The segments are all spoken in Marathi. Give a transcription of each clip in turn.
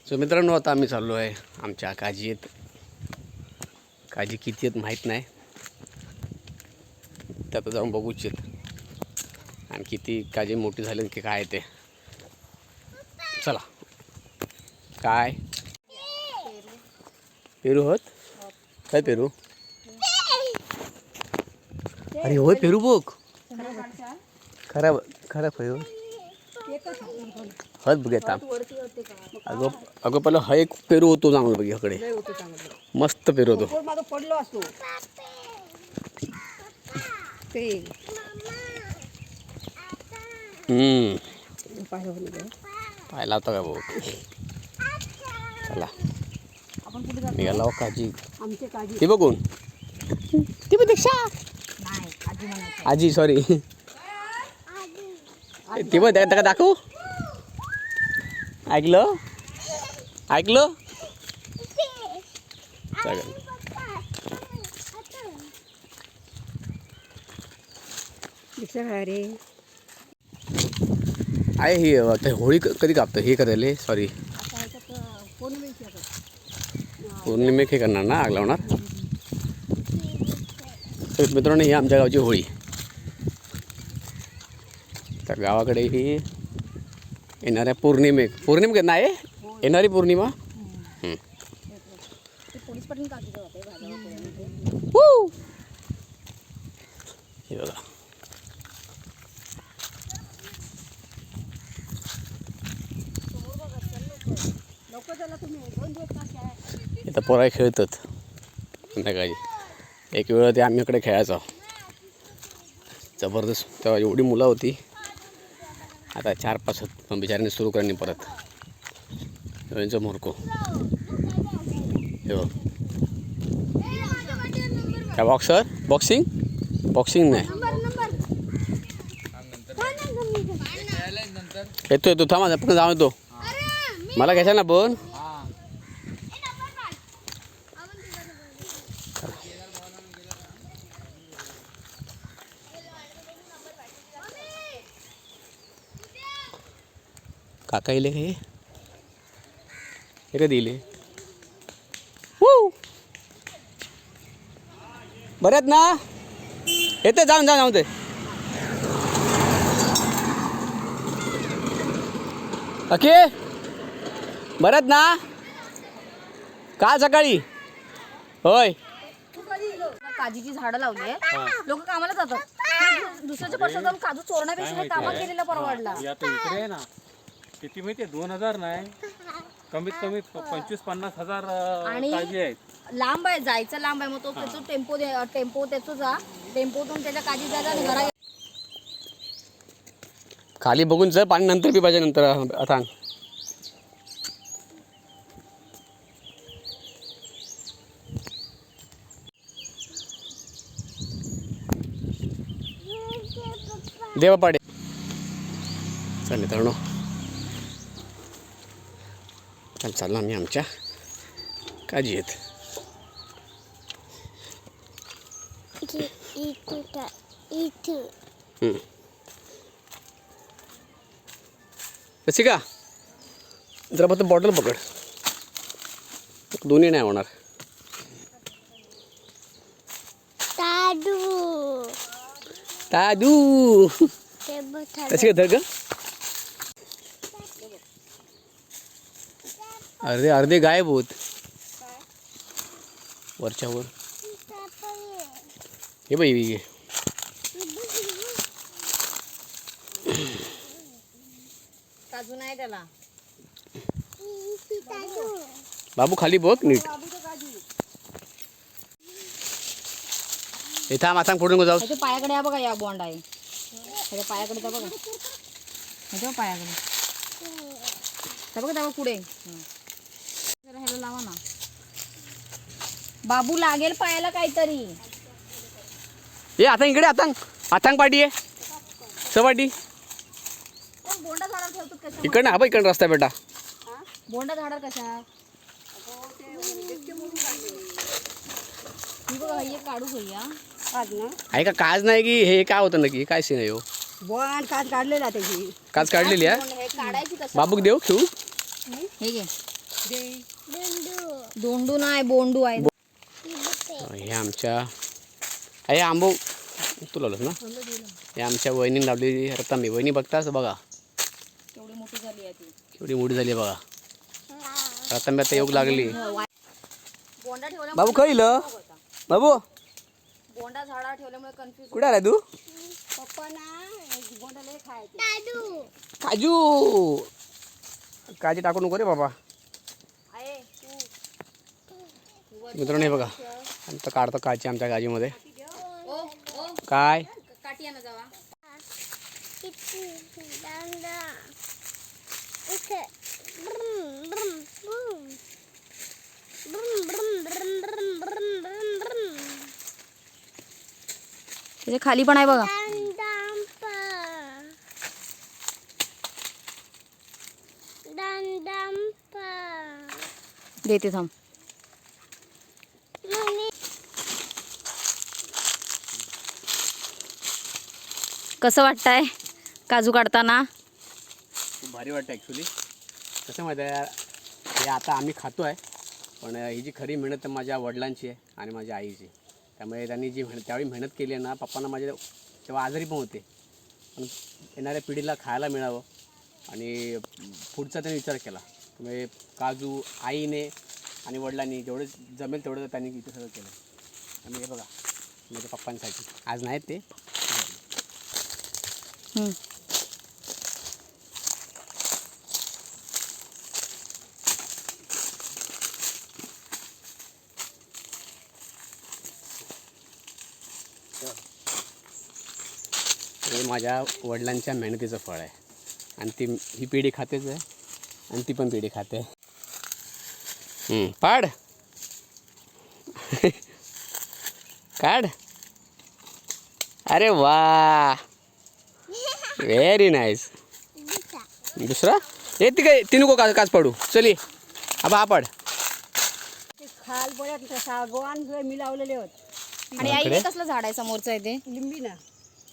सो मित्रांनो, आता आम्ही चाललो आहे आमच्या काजी आहेत. काजी किती आहेत माहीत नाही, त्यात जाऊन बघूच आहेत आणि किती काजी मोठी झाली की काय ते. चला. काय पेरू होत काय पेरू? अरे होय पेरू बघ, खराब खराब पेरू हत बघा. अगं अगं पहिला हा एक पेरू होतो चांगला बघ, ह्याकडे मस्त पेरू होतो. पडलो असतो ते पाहिला होता का भाऊ? चला आपण कुठे जातो? निघाला हो काजी. आमचे काजी ती बघून ती बघ दीक्षा नाही, आजी म्हणायचं. आजी सॉरी ती बघ त्या दाखवू. ऐकलं ऐकलं चालेल. रे आहे ही आता होळी कधी कापतं हे करायला? सॉरी पौर्णिमेक हे करणार ना, आग लावणार. तर मित्रांनो, ही आमच्या गावची होळी. तर गावाकडे ही येणाऱ्या पौर्णिमेक नाही येणारी पौर्णिमा. हे बघा इथं पोराय खेळतात संध्याकाळी. एक वेळ ते आम्ही इकडे खेळायचो जबरदस्त. तेव्हा एवढी मुलं होती, आता 4-5 होत. पण बिचाऱ्याने सुरू करणे परत यांचं मोरको. हे बघ काय बॉक्सर बॉक्सिंग नाही येतो थांबा पण जाऊ येतो. मला घ्यायचा ना पण. काका येले हे कधी येले? बरेच ना येते जाऊन ते. ओके बरेच ना काल सकाळी होय. काजीची झाडं लावली, लोक कामाला जातात. दुसऱ्याच्या वर्षात जाऊन काजू चोरण्यापेक्षा कामात गेलेला परवडला. इकडे आहे ना किती माहिती आहे, 2000 नाही कमीत कमी 25-50 हजार काजी आहेत. लांब आहे, जायचं लांब आहे. मग तो त्याचा टेम्पो त्याचं जा टेम्पोतून त्याच्या काजी जायला आणि घरा खाली बघून चल, पाणी नंतर पी पाहिजे नंतर. आता देवा पाडे. चल मित्रांनो, चाललो आम्ही आमच्या काजी आहेत. कशी का जरा फक्त बॉटल पकड, दोन्ही नाही होणार. तादू कशी का धर ग? अर्धे गायब होत वरच्यावर. हे बाई काजू नाही त्याला. बाबू खाली बघ नीट. इथं आता फोडून जाऊ. पायाकडे या बघा, या बॉन्ड आहे त्याच्या पायाकडे. बघा ह्याच्या पायाकडे बघा, त्या पुढे ह्याला लावा ना. बाबू लागेल पायाला काहीतरी. ए आता इकडे आतांग पाटी आहे सपाटी बोंडा झाडावर ठेवतात कशा? इकडनं. हा बा इकडं रस्ता बेटा. बोंडा झाडावर कशा? बघा हे काढू घेऊया. आहे का काज नाही की हे काय होतं नक्की? काय सीन आहे हो? बॉन्ड काच काढलेला त्याची. काच काढलेली आहे. काढायची कसं? बाबूक देऊ ठेवू. हे घे. दोंडू नाही बोंडू आहे. हे आमच्या हे आंबो तू लावलंस ना. हे आमच्या वहिनी लावलेली रतांबी. वहिनी बघतास बघा केवढी मोठी झाली आहे ती. केवढी मोठी झाली बघा. रतांबी आता योग लागली. बोंडा ठेवल्यामुळे बाबू खाईलं बाबू बोंडा झाडा ठेवल्यामुळे कन्फ्युज. कुठे आलाय तू. पप्पा ना बोंडा लय खायचे. काजू काजी टाकू नको रे बाबा. आहे मित्रांनो हे बघा आमचं काढतो काची आमच्या गाजीमध्ये. ओ ओ काय काठी आणा जावा. त्याच्या खाली पण आहे बघा. देते थांब. कसं वाटतंय काजू काढताना. खूप भारी वाटतं ॲक्च्युली. कसं माहिती आहे हे आता आम्ही खातो आहे पण ही जी खरी मेहनत माझ्या वडिलांची आहे आणि माझ्या आईची. त्यामुळे त्यांनी जी त्यावेळी मेहनत केली आहे ना पप्पांना माझ्या तेव्हा आजारी पण होते पण येणाऱ्या पिढीला खायला मिळावं आणि पुढचा त्यांनी विचार केला. त्यामुळे काजू आईने आणि वडिलांनी जेवढं जमेल तेवढं त्यांनी इथं सगळं केलं. त्यामुळे हे बघा माझ्या पप्पांसाठी आज नाहीत ते. हे माझ्या वडिलांच्या मेहनतीचं फळ आहे आणि ती ही पिढी खातेच आहे आणि ती पण पिढी खाते. पाड काढ. अरे वा व्हेरी नाईस. दुसरा हे ती काय ती नको काच पाडू. चली आबा हा पाड. खाल पड्यात सागवान मी लावलेले होत. आणि आई हे कसलं झाड आहे समोरचं आहे ते. लिंबी ना.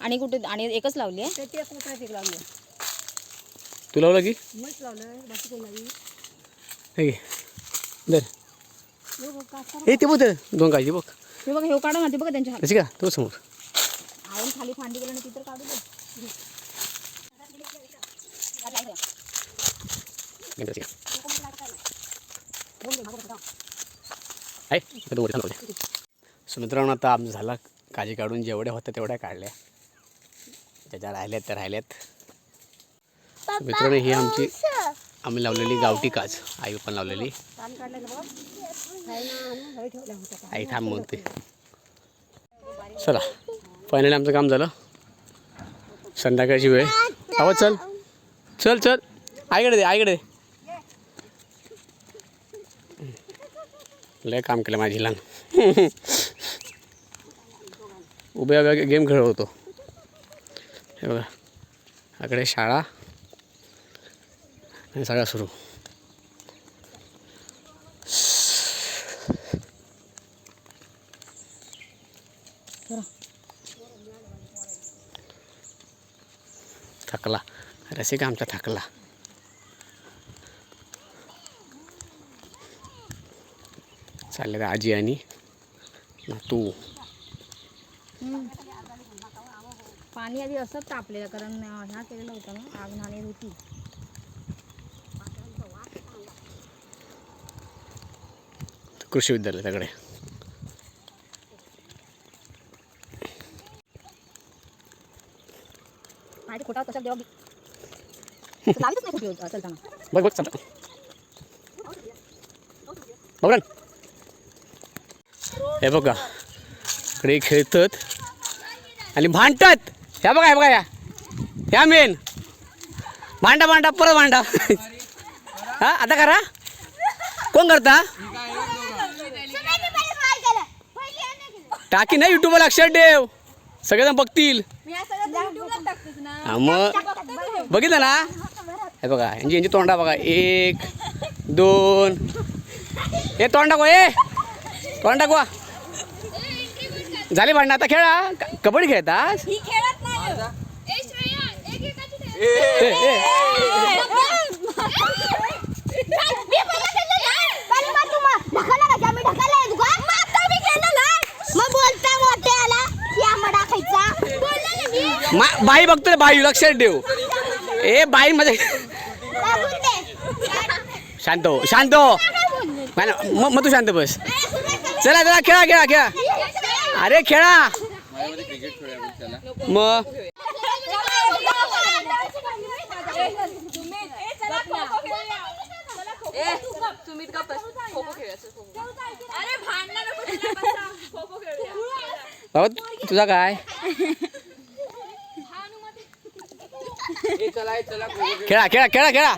आणि कुठे आणि एकच लावली आहे. ते कोपऱ्यात एक लावली. तू लावलं की मस्त लावलं बाकी काही नाही. हे दर हे ते बघ दोन काळजी बघ. हे बघा हे काढा ना ते बघा त्यांच्या कशी का तो समोर आईन खाली फांदी गेलं ना ती तर काढू दे. सो मित्रांनो आता आमचं झाला काजी काढून जेवढ्या होत्या तेवढ्या काढल्या. ज्या राहिल्यात त्या राहिल्यात. मित्रांनो ही आमची आम्ही लावलेली गावठी काज आई पण लावलेली. आई थांब मग ते. चला फायनली आमचं काम झालं. संध्याकाळची वेळ. आवाज चल चल चल आईकडे दे आईकडे दे. लय काम केलं माझी लहान. उभ्या उभ्या गेम खेळत होतो. हे बघा इकडे शाळा आणि सगळा सुरू. थकला रसिका आमचा थकला. चालले आजी आणि तू. पाणी आधी असंच तापलेलं कारण ह्या केलेलं होतं ना आग नाणे होती. कृषी विद्यालयाकडे माझी खोटा कशा जेव्हा लावतच नाही खोटी चलताना. बघ बघ चालतं बघ ना. हे बघा इकडे खेळतात आणि भांडतात. ह्या बघा बघा ह्या मेन भांडा भांडा परत भांडा. हा आता करा कोण करता. टाकी नाही युट्यूबला लक्षात ठेव सगळेजण बघतील. मग बघितलं ना. हे बघा यांची तोंडा बघा 1 2 हे तोंड दाखवा. तोंड दाखवा. झाली भांडणं आता खेळा. कबड्डी खेळतात. बाई बघतोय बाई लक्षात ठेव ए बाई मध्ये शांत हो शांत हो मग तू शांत बस चला चला खेळा खेळा खेळा अरे खेळा मग बाबा तुझा काय खेळा खेळा खेळा खेळा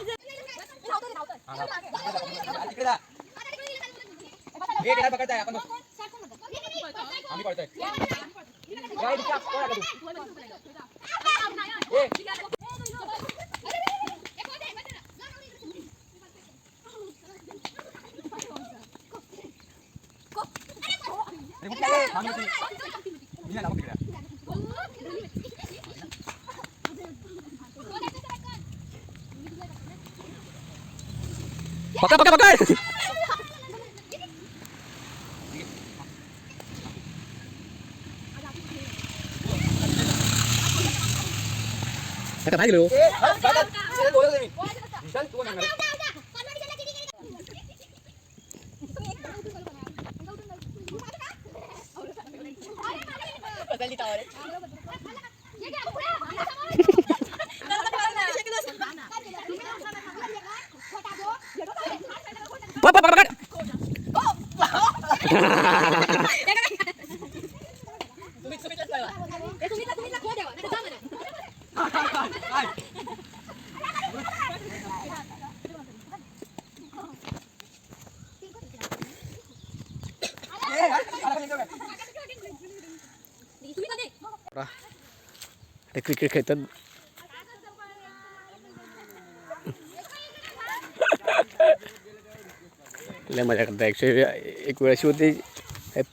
पकड़ पकड़ पकड़ भाग लो पकड़ पकड़ क्रिकेट खेळतात लय मजा करतात ॲक्च्युली एक वेळ अशी होती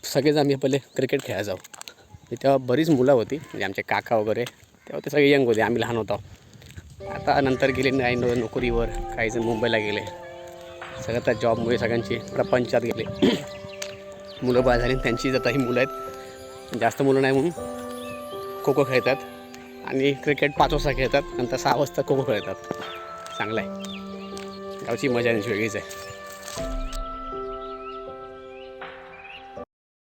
सगळेच आम्ही पहिले क्रिकेट खेळायला जाऊ तेव्हा बरीच मुलं होती म्हणजे आमचे काका वगैरे तेव्हा ते सगळे यंग होते आम्ही लहान होतो आता नंतर गेले नाही नोकरीवर काही जण मुंबईला गेले सगळं त्या जॉबमुळे सगळ्यांची प्रपंचात गेले मुलं बाळ झाली त्यांची आता ही मुलं आहेत जास्त मुलं नाही म्हणून खो खो खेळतात आणि क्रिकेट 5 वाजता खेळतात नंतर 6 वाजता खो खो खेळतात चांगलं आहे गावची मजा वेगळीच आहे